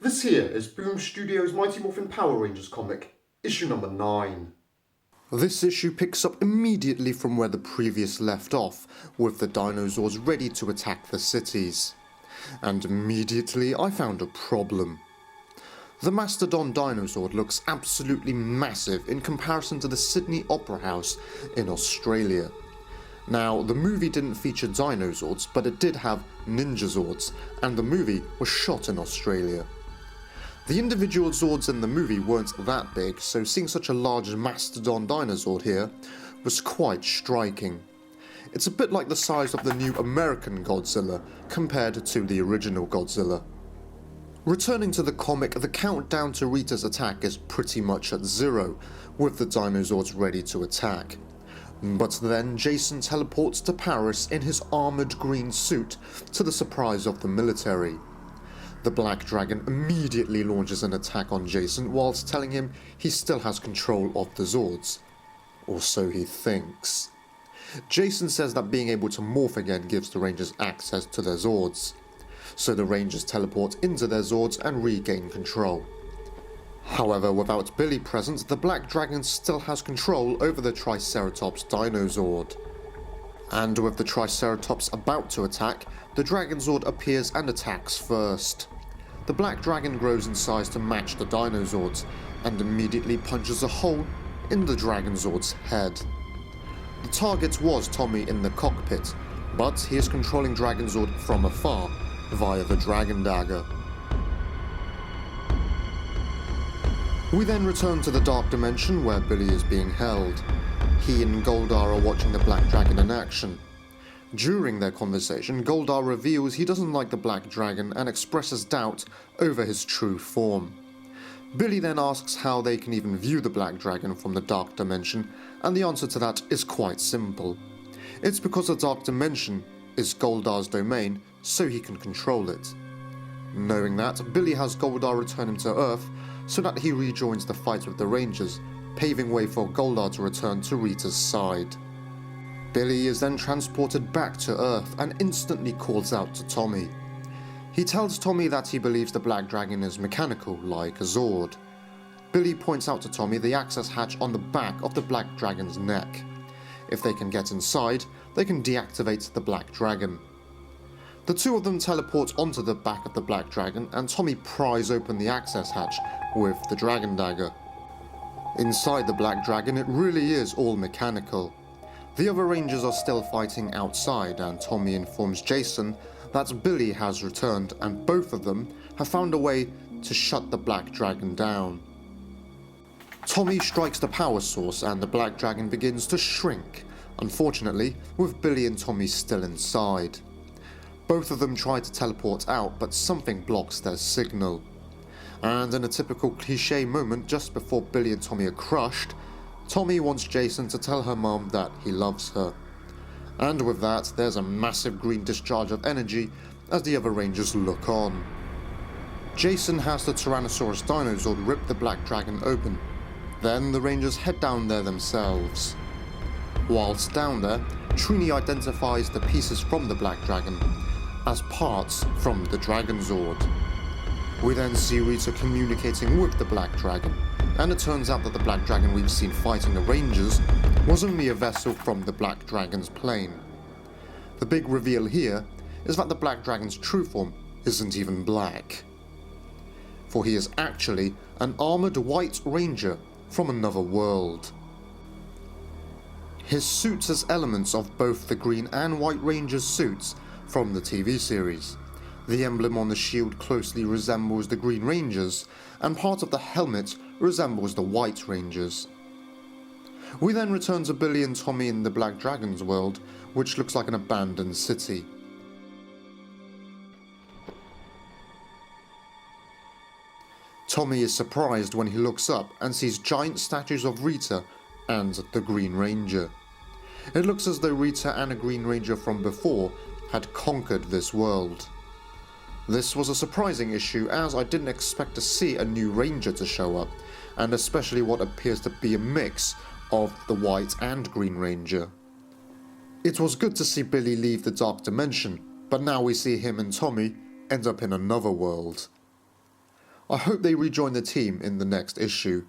This here is Boom Studios' Mighty Morphin Power Rangers comic, issue number 9. This issue picks up immediately from where the previous left off, with the dinosaurs ready to attack the cities. And immediately I found a problem. The Mastodon dinosaur looks absolutely massive in comparison to the Sydney Opera House in Australia. Now, the movie didn't feature dinosaurs, but it did have ninjazords, and the movie was shot in Australia. The individual Zords in the movie weren't that big, so seeing such a large Mastodon dinosaur here was quite striking. It's a bit like the size of the new American Godzilla compared to the original Godzilla. Returning to the comic, the countdown to Rita's attack is pretty much at 0, with the dinosaurs ready to attack. But then Jason teleports to Paris in his armoured green suit, to the surprise of the military. The Black Dragon immediately launches an attack on Jason whilst telling him he still has control of the Zords. Or so he thinks. Jason says that being able to morph again gives the Rangers access to their Zords. So the Rangers teleport into their Zords and regain control. However, without Billy present, the Black Dragon still has control over the Triceratops Dinozord. And with the Triceratops about to attack, the Dragonzord appears and attacks first. The Black Dragon grows in size to match the Dinozords, and immediately punches a hole in the Dragonzord's head. The target was Tommy in the cockpit, but he is controlling Dragonzord from afar, via the Dragon Dagger. We then return to the Dark Dimension where Billy is being held. He and Goldar are watching the Black Dragon in action. During their conversation, Goldar reveals he doesn't like the Black Dragon and expresses doubt over his true form. Billy then asks how they can even view the Black Dragon from the Dark Dimension, and the answer to that is quite simple. It's because the Dark Dimension is Goldar's domain, so he can control it. Knowing that, Billy has Goldar return him to Earth so that he rejoins the fight with the Rangers, paving way for Goldar to return to Rita's side. Billy is then transported back to Earth and instantly calls out to Tommy. He tells Tommy that he believes the Black Dragon is mechanical, like a Zord. Billy points out to Tommy the access hatch on the back of the Black Dragon's neck. If they can get inside, they can deactivate the Black Dragon. The two of them teleport onto the back of the Black Dragon, and Tommy pries open the access hatch with the Dragon Dagger. Inside the Black Dragon, it really is all mechanical. The other Rangers are still fighting outside, and Tommy informs Jason that Billy has returned and both of them have found a way to shut the Black Dragon down. Tommy strikes the power source and the Black Dragon begins to shrink, unfortunately with Billy and Tommy still inside. Both of them try to teleport out, but something blocks their signal. And in a typical cliché moment just before Billy and Tommy are crushed, Tommy wants Jason to tell her mom that he loves her. And with that, there's a massive green discharge of energy as the other Rangers look on. Jason has the Tyrannosaurus Dinozord rip the Black Dragon open. Then the Rangers head down there themselves. Whilst down there, Trini identifies the pieces from the Black Dragon as parts from the Dragonzord. We then see Rita communicating with the Black Dragon, and it turns out that the Black Dragon we've seen fighting the Rangers was only a vessel from the Black Dragon's plane. The big reveal here is that the Black Dragon's true form isn't even black, for he is actually an armoured white ranger from another world. His suit has elements of both the Green and White Ranger's suits from the TV series. The emblem on the shield closely resembles the Green Ranger's, and part of the helmet resembles the White Ranger's. We then return to Billy and Tommy in the Black Dragon's world, which looks like an abandoned city. Tommy is surprised when he looks up and sees giant statues of Rita and the Green Ranger. It looks as though Rita and a Green Ranger from before had conquered this world. This was a surprising issue, as I didn't expect to see a new Ranger to show up, and especially what appears to be a mix of the White and Green Ranger. It was good to see Billy leave the Dark Dimension, but now we see him and Tommy end up in another world. I hope they rejoin the team in the next issue.